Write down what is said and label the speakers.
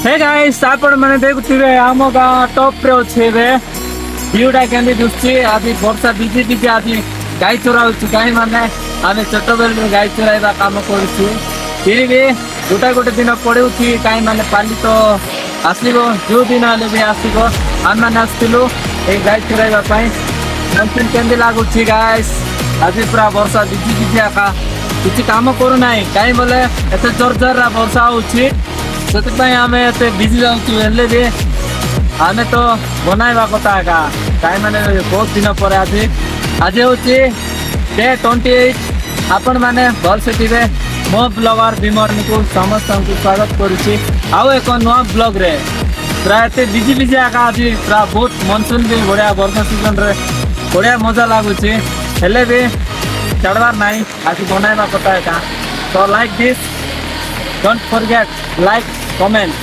Speaker 1: hey guys आपण माने देखुथिबे आम गाँ टॉप रे अछि बे व्यूटा केंदी दुछि आदि वर्षा बिजी बिजी आदि गाय चोराउछि गाय माने आमे छोट बेल गाय चोराइबा काम करछि फिर भी गोटे दिन पड़ुछि गाय माने पाली तो आसीबो जो दिन आले भी आसीबो हम माने आस्तिलु ए गाय चोराइबा पई मन केंदी लागुछि गाइस आदि पूरा वर्षा बिजी बिजी आका किछि काम करू नाही काई बोले एते जोर जोर वर्षा होछि से आमे एते बिजी जाउछु हेले भी आमे तो बनाइबा कथा का काई माने बहुत दिन पर आज होछि डे 28 आपण माने भल से थिबे मो ब्लॉगर भीमर को समस्त को स्वागत करूछि आउ एक नवा ब्लॉग रे प्राय ते बिजी बिजी आका आज पूरा बहुत मानसून भी बढ़िया वर्षा सीजन रे बढ़िया मजा लागुछि हेले भी चढ़वार नहीं आज बनाइबा कथा का तो like this don't forget like comment